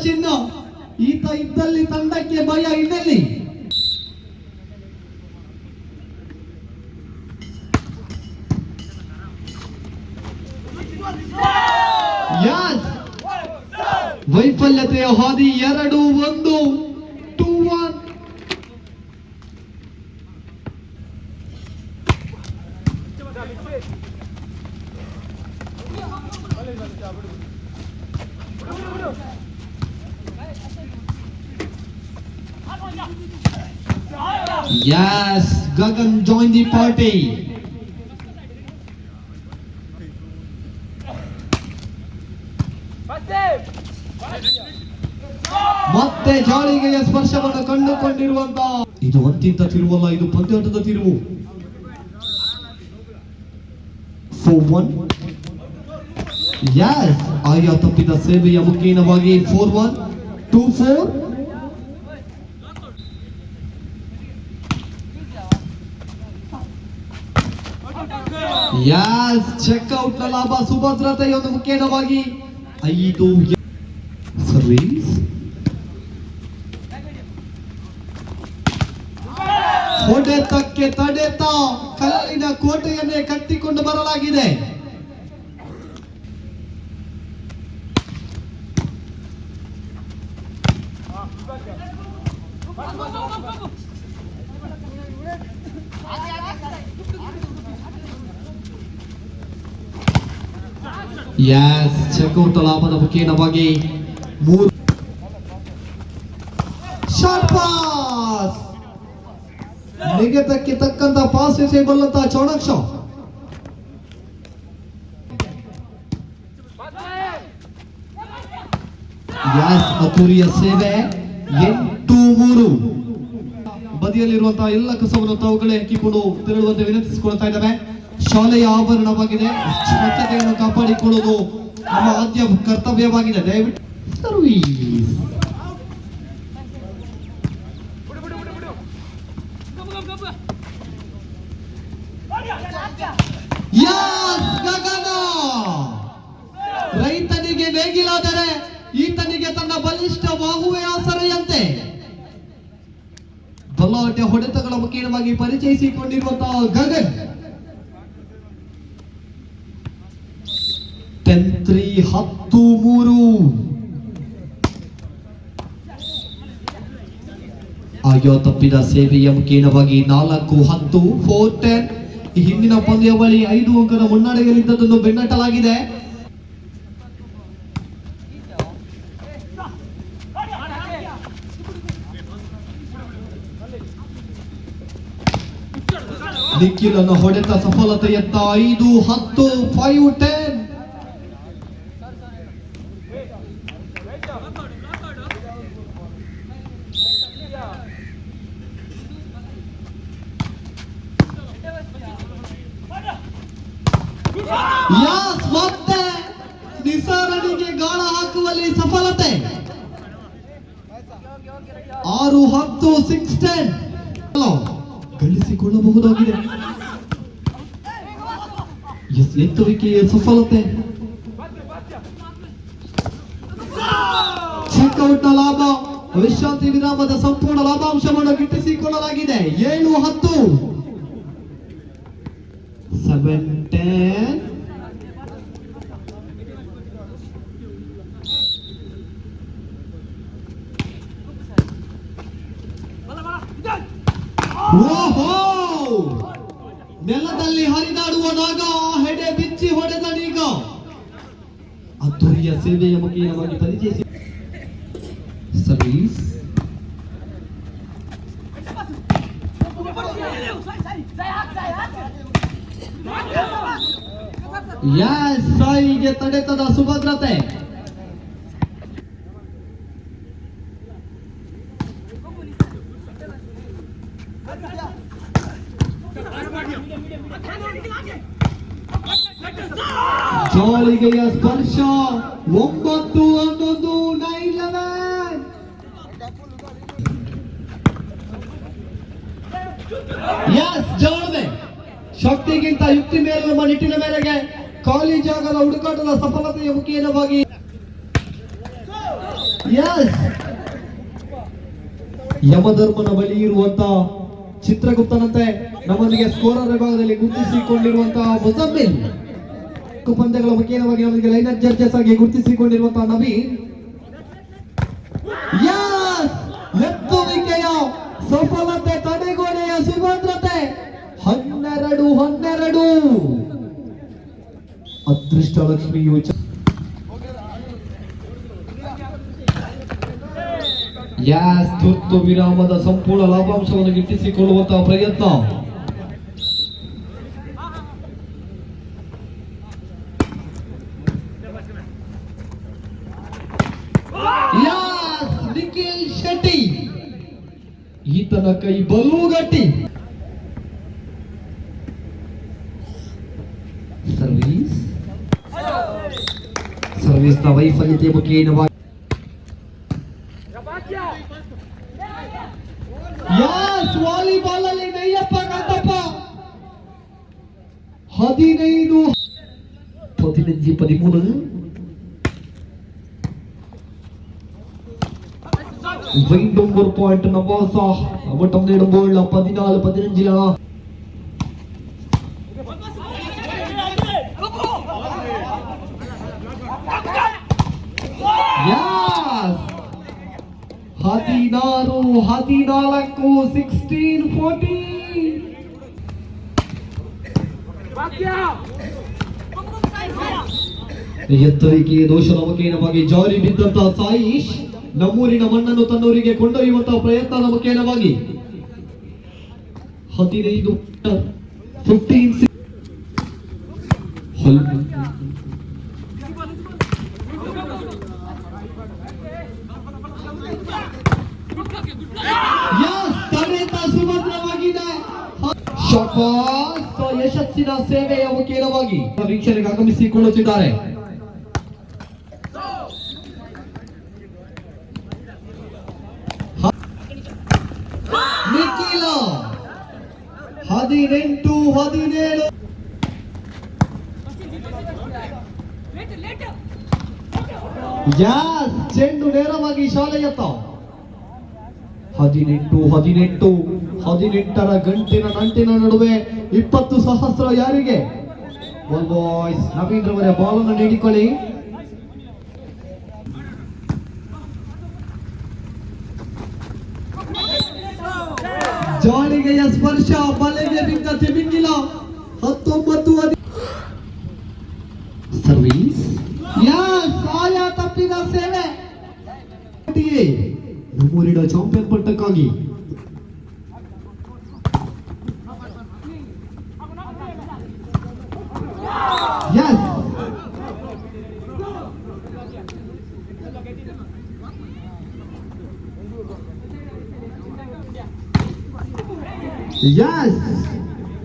ಚಿನ್ನ. ಈತ ಇದ್ದಲ್ಲಿ ತಂಡಕ್ಕೆ ಭಯ ಇನ್ನೆಲ್ಲಿ? ವೈಫಲ್ಯತೆಯ ಹಾದಿ 2-1 2-1. Yes, Gagan joined the party. ಮತ್ತೆ ಜಾಳಿಗೆಯ ಸ್ಪರ್ಶವನ್ನು ಕಂಡುಕೊಂಡಿರುವಂತ ಇದು ಅಂತಿಂತ ತಿರುವಲ್ಲ, ಇದು ಪಂದ್ಯಾಟದ ತಿರುವು. 4-1. Yes, ಆಯಾ ತಪ್ಪಿದ ಸೇವೆಯ ಮುಖೇನವಾಗಿ 4-1 2-4. Yes, ಚೆಕ್ಔಟ್ ನ ಲಾಭ ಸುಭದ್ರತೆಯೊಂದು ಮುಖೇನವಾಗಿ 5. ಸರ್ವೀಸ್ ಹೊಡೆತಕ್ಕೆ ತಡೆತ ಕಲ್ಲಿನ ಕೋಟೆಯನ್ನೇ ಕಟ್ಟಿಕೊಂಡು ಬರಲಾಗಿದೆ. ಯಸ್, ಚೆಕ್ಔಟ್ ಲಾಭದ ಮುಖೇನವಾಗಿ 3. ಶಾರ್ಟ್ ಪಾಸ್, ನಿಗತಕ್ಕೆ ತಕ್ಕಂತ ಪಾಸ್ ಎಸೆಯಬಲ್ಲಂತ ಚಾಣಕ್ಷ. ಯಸ್, ಅತುರಿಯ ಸೇವೆ 8-3. ಬದಿಯಲ್ಲಿರುವಂತಹ ಎಲ್ಲ ಕಸವನ್ನು ತಾವುಗಳೇ ಹಾಕಿಕೊಂಡು ತೆರಳುವಂತೆ ವಿನಂತಿಸಿಕೊಳ್ತಾ ಇದ್ದಾವೆ. ಶಾಲೆಯ ಆಭರಣವಾಗಿದೆ, ಸ್ವಚ್ಛತೆಯನ್ನು ಕಾಪಾಡಿಕೊಳ್ಳುವುದು ನಮ್ಮ ಆದ್ಯ ಕರ್ತವ್ಯವಾಗಿದೆ. ದಯವಿಟ್ಟು ಸರ್ವೀಸ್. ಗಗನ ರೈತನಿಗೆ ನೇಗಿಲಾದರೆ ಈತನಿಗೆ ತನ್ನ ಬಲಿಷ್ಠ ಬಾಹುವೆ ಆಸರೆಯಂತೆ ಬಲಾಢ್ಯ ಹೊಡೆತಗಳ ಮುಖೇನವಾಗಿ ಪರಿಚಯಿಸಿಕೊಂಡಿರುವಂತಹ ಗಗನ್ 10-3. ಆಯೋ ತಪ್ಪಿದ ಸೇವೆಯ ಮುಖೇನವಾಗಿ 4-10 4-10. ಈ ಹಿಂದಿನ ಪಂದ್ಯಾವಳಿ 5 ಅಂಕದ ಮುನ್ನಡೆಯಲ್ಲಿದ್ದದನ್ನು ಬೆನ್ನಟ್ಟಲಾಗಿದೆ. ನಿಖಿಲನ ಹೊಡೆತ ಸಫಲತೆಯತ್ತ 5-10 5-10. ಮತ್ತೆ ನಿಸಾರನಿಗೆ ಗಾಳ ಹಾಕುವಲ್ಲಿ ಸಫಲತೆ 6-10 6-10. ಗಳಿಸಿಕೊಳ್ಳಬಹುದಾಗಿದೆ. ಎತ್ತುವಿಕೆಯ ಸಫಲತೆ. ಚೆಕ್ಔಟ್ ನ ಲಾಭ, ವಿಶ್ರಾಂತಿ ವಿರಾಮದ ಸಂಪೂರ್ಣ ಲಾಭಾಂಶವನ್ನು ಗಿಟ್ಟಿಸಿಕೊಳ್ಳಲಾಗಿದೆ. 7-10 7-10. ನೆಲದಲ್ಲಿ ಹರಿದಾಡುವ ನಾಗ ಹೆಡೆ ಬಿಚ್ಚಿ ಹೊಡೆದ ನೀಗ ಅದ್ದೂರಿಯ ಸೇವೆಯ ಮುಖೇನವಾಗಿ ಪರಿಚಯಿಸಿ ಸರ್ವೀಸ್. ಯಸ್, ಸಾಯಿಗೆ ತಡೆತದ ಸುಭದ್ರತೆ. ಜಾಳಿಗೆಯ ಸ್ಪರ್ಶ 9-11 9-11. ಯಸ್, ಜಾಳ್ವೆ ಶಕ್ತಿಗಿಂತ ಯುಕ್ತಿ ಮೇಲೆಂಬ ನಿಟ್ಟಿನ ಮೇರೆಗೆ ಖಾಲಿ ಜಾಗದ ಹುಡುಕಾಟದ ಸಫಲತೆಯ ಮುಖೇನವಾಗಿ ಯಸ್, ಯಮಧರ್ಮನ ಬಳಿ ಇರುವಂತ ಚಿತ್ರಗುಪ್ತನಂತೆ ನಮ್ಮೊಂದಿಗೆ ಸ್ಕೋರರ್ ವಿಭಾಗದಲ್ಲಿ ಗುರುತಿಸಿಕೊಂಡಿರುವಂತಹ ಮುಜಮ್ಮಿಲ್, ಪಂದ್ಯಗಳ ಮುಖೇನವಾಗಿ ನಮಗೆ ಲೈನರ್ ಜಡ್ಜಸ್ ಆಗಿ ಗುರುತಿಸಿಕೊಂಡಿರುವಂತಹ ನವೀನ್. ಎತ್ತುವಿಕೆಯ ಸಫಲತೆ, ತಡೆಗೋಡೆಯ ಸುಭದ್ರತೆ. 12-12 ಅದೃಷ್ಟ ಲಕ್ಷ್ಮಿಯು ತುರ್ತು ವಿರಾಮದ ಸಂಪೂರ್ಣ ಲಾಭಾಂಶವನ್ನು ಗಿಟ್ಟಿಸಿಕೊಳ್ಳುವಂತಹ ಪ್ರಯತ್ನ. ನಿಖಿಲ್ ಶೆಟ್ಟಿ, ಈತನ ಕೈ ಬಲು ಗಟ್ಟಿ. ಸರ್ವಿಸ್ ನ ವೈಫಲ್ಯತೆ ಮುಖೇನವಾಗಿ ವಾಲಿಬಾಲ್ ಅಲ್ಲಿ ನಯ್ಯಪ್ಪ ಕಾಂತಪ್ಪ 15-13 വീണ്ടും ഒരു പോയിന്റ് നവാസ അവട്ടം നേടുമ്പോൾ 14-15 16-14 ಎತ್ತರಿಕೆ ದೋಷದ ಮುಖೇನವಾಗಿ ಜಾರಿ ಬಿದ್ದಂತಹ ಸಾಯಿಶ್ ನಮ್ಮೂರಿನ ಮಣ್ಣನ್ನು ತನ್ನೂರಿಗೆ ಕೊಂಡೊಯ್ಯುವಂತಹ ಪ್ರಯತ್ನದ ಮುಖೇನವಾಗಿ 15-15 ಸುಭದ್ರವಾಗಿದೆ. ಯಶಸ್ಸಿನ ಸೇವೆಯ ಮುಖೇನವಾಗಿ ವೀಕ್ಷಣೆಗೆ ಆಗಮಿಸಿಕೊಳ್ಳುತ್ತಿದ್ದಾರೆ. ನಿಖಿಲ 18-17 ಚೆಂಡು ನೇರವಾಗಿ ಶಾಲೆಯತ್ತ. 18-18 ಗಂಟಿನ ನಂಟಿನ ನಡುವೆ 20,000 ಯಾರಿಗೆ? ಬಾಯ್ಸ್ ನವೀನ್ ರವರ ಬಾಲ್ ಅನ್ನು ನೀಡಿಕೊಳ್ಳಿ. ಜಾಳಿಗೆಯ ಸ್ಪರ್ಶ, ಬಲೆಗೆ ಬಿದ್ದ ತಿಮಿಂಗಿಲ. 19 ಸರ್ವಿಸ್. ಸಾಯ ತಪ್ಪಿದ ಸೇವೆ. ನಮ್ಮೂರಿನ ಚಾಂಪಿಯನ್ ಪಟ್ಟಕ್ಕಾಗಿ ಯಸ್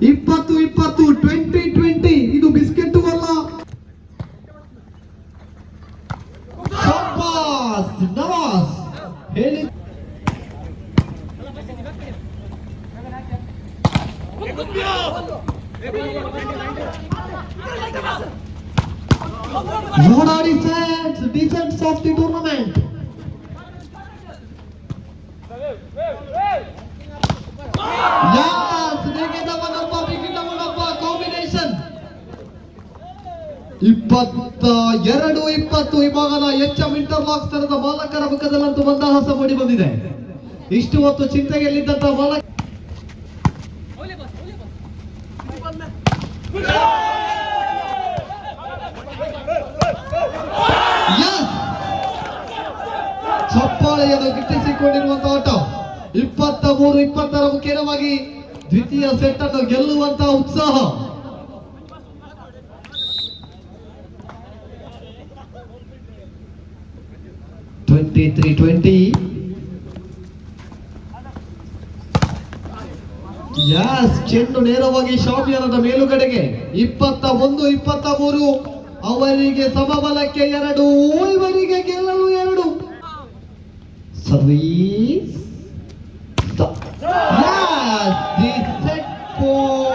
20-20 ಇದು ಬಿಸ್ಕೆಟ್ ಅಲ್ಲ. ನವಾಸ್ ಹೇಳಿ defense of the tournament. Combination 22-20 ವಿಭಾಗದ HM ಇಂಟರ್ಲಾಕ್ ಸ್ತರದ ಮಾಲಕರ ಮುಖದಲ್ಲಂತೂ ಮಂದಹಾಸ ಮೂಡಿ ಬಂದಿದೆ. ಇಷ್ಟು ಹೊತ್ತು ಚಿಂತೆಯಲ್ಲಿದ್ದಂತಹ ಮಾಲಕ ಚಪ್ಪಾಳೆಯನ್ನು ಗಿಟ್ಟಿಸಿಕೊಂಡಿರುವಂತಹ ಆಟ. 23-20 ಮುಖೇನವಾಗಿ ದ್ವಿತೀಯ ಸೆಟ್ ಅನ್ನು ಗೆಲ್ಲುವಂತಹ ಉತ್ಸಾಹ. ಚೆಂಡು ನೇರವಾಗಿ ಶಾಮಿಯಾನದ ಮೇಲುಗಡೆಗೆ. 21-23 ಅವರಿಗೆ ಸಮಬಲಕ್ಕೆ 2, ಇವರಿಗೆ ಗೆಲ್ಲಲು 2. Service. Yes, the set for